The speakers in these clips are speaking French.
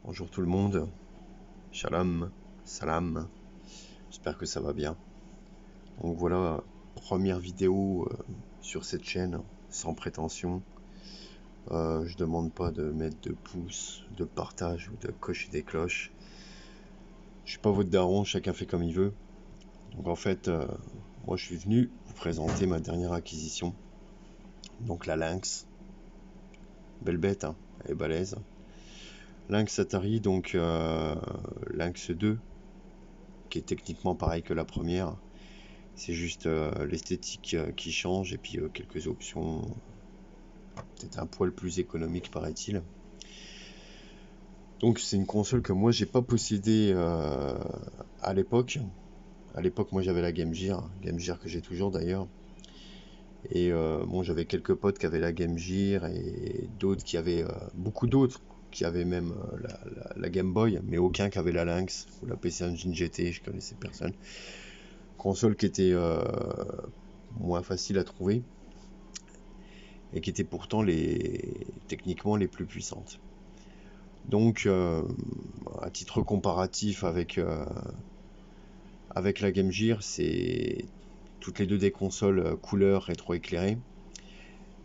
Bonjour tout le monde, shalom, salam, j'espère que ça va bien. Donc voilà, première vidéo sur cette chaîne, sans prétention. Je demande pas de mettre de pouces, de partage ou de cocher des cloches. Je suis pas votre daron, chacun fait comme il veut. Donc en fait, moi je suis venu vous présenter ma dernière acquisition. Donc la Lynx, belle bête, hein, elle est balèze. Lynx Atari, donc Lynx 2, qui est techniquement pareil que la première. C'est juste l'esthétique qui change et puis quelques options, peut-être un poil plus économique paraît-il. Donc c'est une console que moi j'ai pas possédée à l'époque. À l'époque moi j'avais la Game Gear que j'ai toujours d'ailleurs. Et bon, j'avais quelques potes qui avaient la Game Gear et d'autres qui avaient, beaucoup d'autres qui avaient même la Game Boy, mais aucun qui avait la Lynx ou la PC Engine GT, je connaissais personne. Console qui était moins facile à trouver et qui était pourtant techniquement les plus puissantes. Donc à titre comparatif avec la Game Gear, c'est toutes les deux des consoles couleur rétro-éclairées,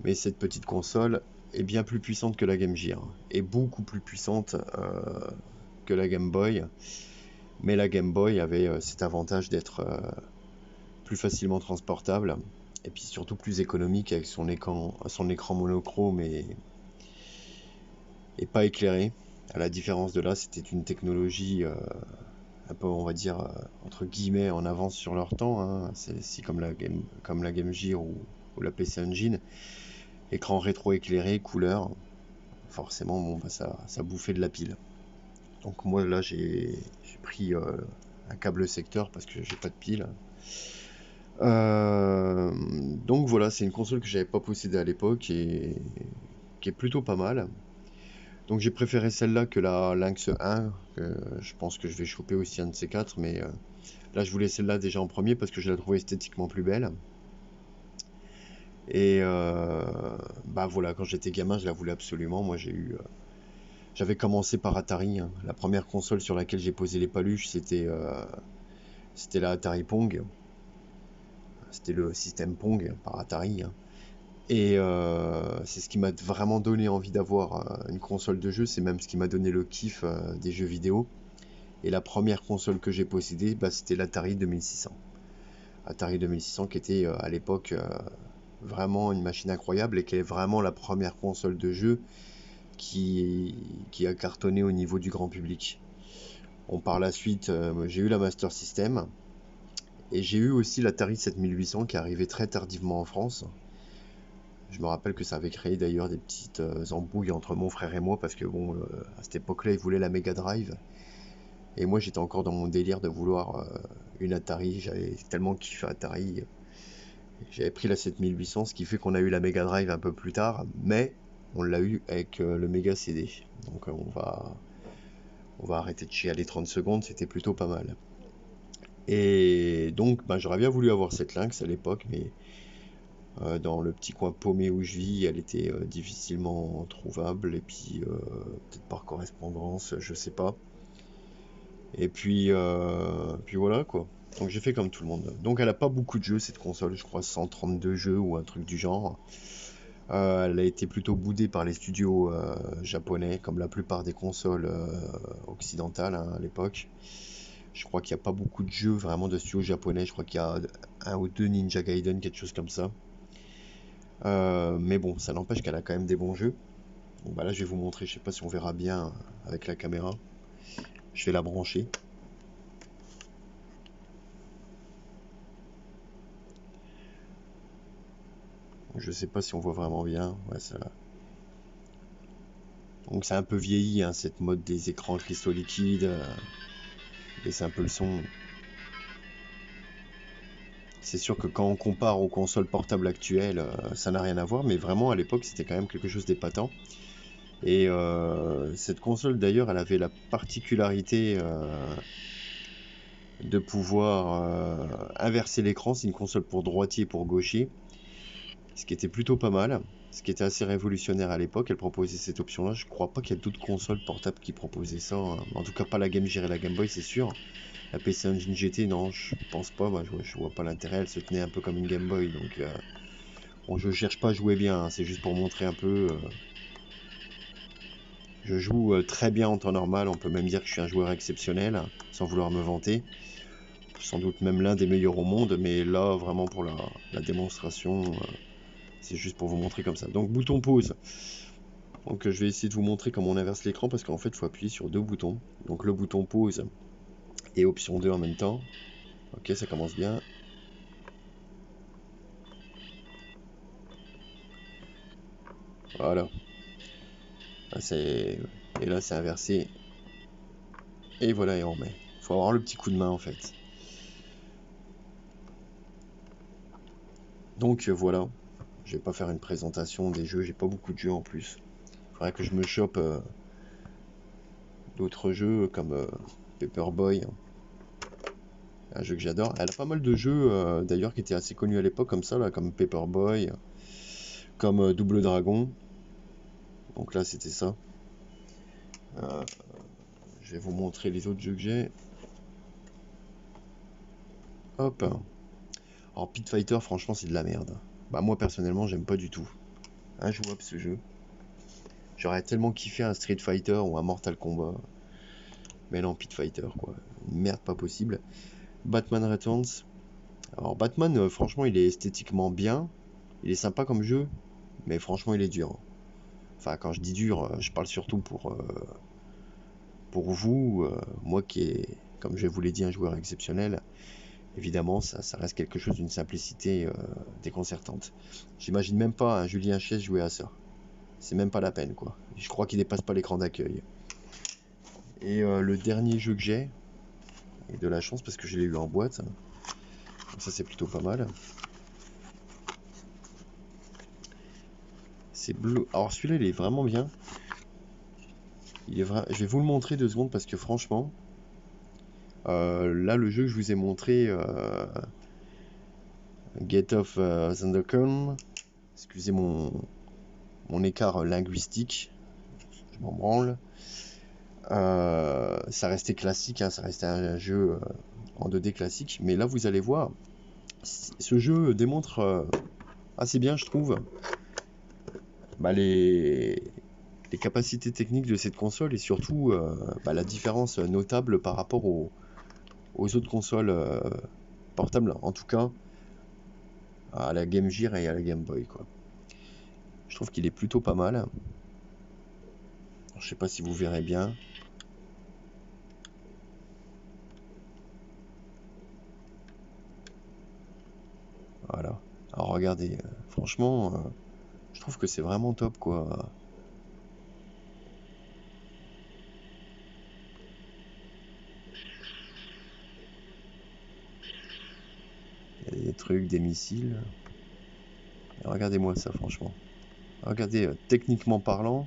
mais cette petite console est bien plus puissante que la Game Gear et beaucoup plus puissante que la Game Boy, mais la Game Boy avait cet avantage d'être plus facilement transportable et puis surtout plus économique avec son écran monochrome et pas éclairé. À la différence de là, c'était une technologie un peu, on va dire, entre guillemets, en avance sur leur temps, hein. C'est comme la Game Gear ou la PC Engine. Écran rétro-éclairé, couleur, forcément, bon, bah, ça bouffait de la pile. Donc moi, là, j'ai pris un câble secteur parce que j'ai pas de pile. Donc voilà, c'est une console que j'avais pas possédée à l'époque et qui est plutôt pas mal. Donc j'ai préféré celle-là que la Lynx 1, je pense que je vais choper aussi un de ces quatre, mais là je voulais celle-là déjà en premier parce que je la trouvais esthétiquement plus belle. Et bah voilà, quand j'étais gamin, je la voulais absolument. Moi j'avais commencé par Atari, hein. La première console sur laquelle j'ai posé les paluches, c'était la Atari Pong. C'était le système Pong par Atari, hein. Et c'est ce qui m'a vraiment donné envie d'avoir une console de jeu. C'est même ce qui m'a donné le kiff des jeux vidéo. Et la première console que j'ai possédée, bah, c'était l'Atari 2600. Atari 2600 qui était à l'époque vraiment une machine incroyable et qui est vraiment la première console de jeu qui a cartonné au niveau du grand public. Bon, par la suite, j'ai eu la Master System et j'ai eu aussi l'Atari 7800 qui est arrivé très tardivement en France. Je me rappelle que ça avait créé d'ailleurs des petites embrouilles entre mon frère et moi parce que bon, à cette époque-là, il voulait la Mega Drive. Et moi, j'étais encore dans mon délire de vouloir une Atari. J'avais tellement kiffé Atari. J'avais pris la 7800, ce qui fait qu'on a eu la Mega Drive un peu plus tard, mais on l'a eu avec le Mega CD. Donc on va arrêter de chialer 30 secondes, c'était plutôt pas mal. Et donc, bah, j'aurais bien voulu avoir cette Lynx à l'époque, mais dans le petit coin paumé où je vis, elle était difficilement trouvable, et puis peut-être par correspondance, je sais pas. Et puis voilà quoi. Donc j'ai fait comme tout le monde. Donc elle a pas beaucoup de jeux cette console, je crois 132 jeux ou un truc du genre. Elle a été plutôt boudée par les studios japonais, comme la plupart des consoles occidentales, hein, à l'époque. Je crois qu'il n'y a pas beaucoup de jeux vraiment de studios japonais. Je crois qu'il y a un ou deux Ninja Gaiden, quelque chose comme ça. Mais bon, ça n'empêche qu'elle a quand même des bons jeux. Donc bah là, je vais vous montrer. Je sais pas si on verra bien avec la caméra. Je vais la brancher. Je sais pas si on voit vraiment bien. Ouais, ça. Donc c'est un peu vieilli, hein, cette mode des écrans cristaux liquides. Et c'est un peu le son. C'est sûr que quand on compare aux consoles portables actuelles, ça n'a rien à voir, mais vraiment à l'époque c'était quand même quelque chose d'épatant. Et cette console d'ailleurs, elle avait la particularité de pouvoir inverser l'écran. C'est une console pour droitier et pour gaucher. ce qui était plutôt pas mal, ce qui était assez révolutionnaire à l'époque. Elle proposait cette option-là. Je crois pas qu'il y a d'autres consoles portables qui proposaient ça, hein. En tout cas, pas la Game Gear et la Game Boy, c'est sûr. La PC Engine GT, non, je pense pas. Bah, je vois pas l'intérêt. Elle se tenait un peu comme une Game Boy, donc bon, je cherche pas à jouer bien, hein. C'est juste pour montrer un peu. Je joue très bien en temps normal. On peut même dire que je suis un joueur exceptionnel, sans vouloir me vanter. Sans doute même l'un des meilleurs au monde, mais là, vraiment pour la démonstration, c'est juste pour vous montrer comme ça. Donc, bouton pause. Donc, je vais essayer de vous montrer comment on inverse l'écran, parce qu'en fait, il faut appuyer sur deux boutons. Donc, le bouton pause et option 2 en même temps. Ok, ça commence bien. Voilà. Et là, c'est inversé. Et voilà, et on remet. Il faut avoir le petit coup de main, en fait. Donc, voilà. Je vais pas faire une présentation des jeux. J'ai pas beaucoup de jeux en plus. Il faudrait que je me chope d'autres jeux comme Paperboy, un jeu que j'adore. Elle a pas mal de jeux d'ailleurs qui étaient assez connus à l'époque comme ça, là, comme Paperboy, comme Double Dragon. Donc là c'était ça. Je vais vous montrer les autres jeux que j'ai. Hop. Alors Pit Fighter, franchement c'est de la merde. Bah moi personnellement j'aime pas du tout. Injouable ce jeu. J'aurais tellement kiffé un Street Fighter ou un Mortal Kombat. Mais non, Pit Fighter quoi. Une merde pas possible. Batman Returns. Alors Batman, franchement il est esthétiquement bien. Il est sympa comme jeu. Mais franchement il est dur. Enfin quand je dis dur, je parle surtout pour vous, moi qui est, comme je vous l'ai dit, un joueur exceptionnel. Évidemment, ça reste quelque chose d'une simplicité déconcertante. J'imagine même pas un Julien Chies jouer à ça. C'est même pas la peine, quoi. Je crois qu'il dépasse pas l'écran d'accueil. Et le dernier jeu que j'ai, et de la chance parce que je l'ai eu en boîte, donc ça c'est plutôt pas mal. C'est Blue. Alors celui-là, il est vraiment bien. Je vais vous le montrer 2 secondes parce que franchement, là le jeu que je vous ai montré, Get of Thundercon, excusez mon écart linguistique, je m'en branle. Ça restait classique, hein, ça restait un jeu en 2D classique, mais là vous allez voir, ce jeu démontre assez bien, je trouve, bah, les capacités techniques de cette console et surtout bah, la différence notable par rapport aux autres consoles portables, en tout cas à la Game Gear et à la Game Boy, quoi. Je trouve qu'il est plutôt pas mal. Je sais pas si vous verrez bien. Voilà. Alors regardez, franchement, je trouve que c'est vraiment top, quoi. Il y a des trucs, des missiles. Et regardez-moi ça, franchement. Regardez, techniquement parlant,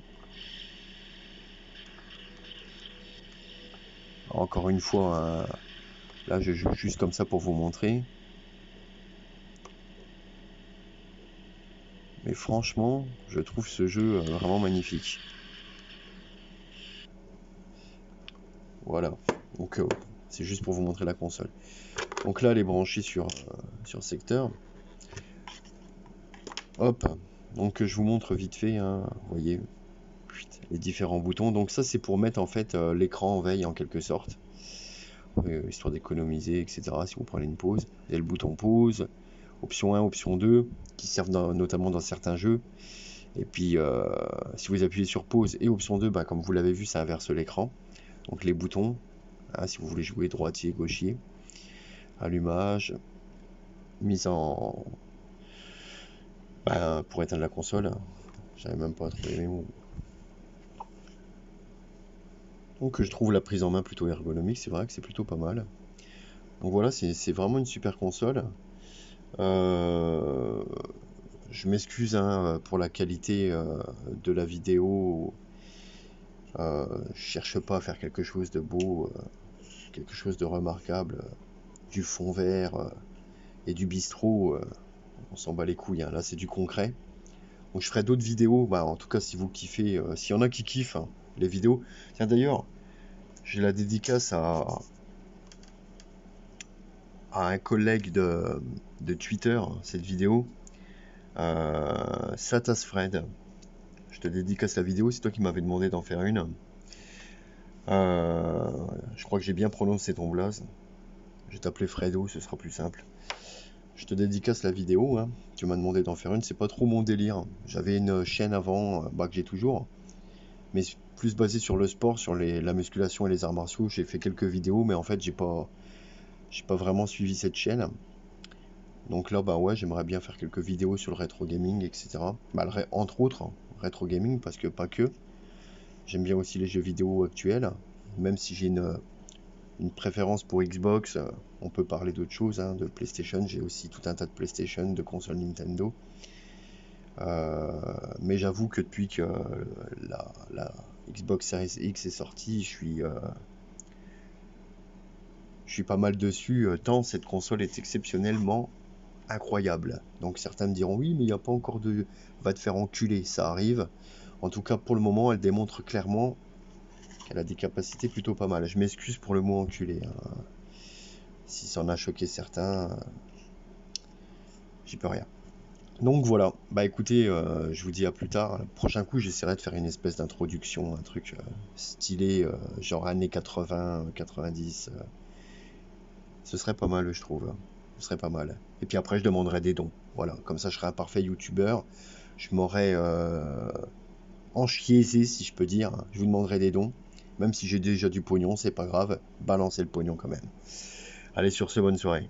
encore une fois, là je joue juste comme ça pour vous montrer. Mais franchement, je trouve ce jeu vraiment magnifique. Voilà. Donc c'est juste pour vous montrer la console. Donc là, elle est branchée sur secteur. Hop. Donc je vous montre vite fait, hein, vous voyez, les différents boutons. Donc ça, c'est pour mettre en fait l'écran en veille en quelque sorte. Histoire d'économiser, etc. Si vous prenez une pause. Il y a le bouton pause, option 1, option 2, qui servent notamment dans certains jeux. Et puis, si vous appuyez sur pause et option 2, bah, comme vous l'avez vu, ça inverse l'écran. Donc les boutons, hein, si vous voulez jouer droitier, gauchier, allumage, mise en... Bah, pour éteindre la console, j'avais même pas trouvé mes mots. Donc je trouve la prise en main plutôt ergonomique, c'est vrai que c'est plutôt pas mal. Donc voilà, c'est vraiment une super console. Euh, je m'excuse hein, pour la qualité de la vidéo. Je cherche pas à faire quelque chose de beau, quelque chose de remarquable, du fond vert et du bistrot. On s'en bat les couilles, hein. Là, c'est du concret. Donc, je ferai d'autres vidéos. Bah, en tout cas, si vous kiffez, s'il y en a qui kiffent hein, les vidéos. Tiens, d'ailleurs, j'ai la dédicace à un collègue de Twitter, cette vidéo. Satasfred. Je te dédicace la vidéo, c'est toi qui m'avais demandé d'en faire une. Je crois que j'ai bien prononcé ton blaze. Je vais t'appeler Fredo, ce sera plus simple. Je te dédicace la vidéo, hein. Tu m'as demandé d'en faire une, c'est pas trop mon délire. J'avais une chaîne avant, bah, que j'ai toujours, mais plus basée sur le sport, sur la musculation et les arts martiaux. J'ai fait quelques vidéos, mais en fait, j'ai pas vraiment suivi cette chaîne. Donc là, bah ouais, j'aimerais bien faire quelques vidéos sur le rétro gaming, etc. Bah, entre autres, hein, rétro gaming, parce que pas que. J'aime bien aussi les jeux vidéo actuels, même si j'ai une préférence pour Xbox. On peut parler d'autres choses, hein, de PlayStation. J'ai aussi tout un tas de PlayStation, de consoles Nintendo. Mais j'avoue que depuis que la Xbox Series X est sortie, je suis pas mal dessus, tant cette console est exceptionnellement incroyable. Donc certains me diront oui, mais il n'y a pas encore de... Va te faire enculer, ça arrive. En tout cas, pour le moment, elle démontre clairement qu'elle a des capacités plutôt pas mal. Je m'excuse pour le mot enculé, hein. Si ça en a choqué certains, j'y peux rien. Donc voilà, bah écoutez, je vous dis à plus tard. Le prochain coup, j'essaierai de faire une espèce d'introduction, un truc stylé, genre années 80, 90. Ce serait pas mal, je trouve. Ce serait pas mal. Et puis après, je demanderai des dons. Voilà, comme ça, je serai un parfait youtubeur. Je m'aurais enchiésé, si je peux dire. Je vous demanderai des dons. Même si j'ai déjà du pognon, c'est pas grave. Balancez le pognon quand même. Allez, sur ce, bonne soirée.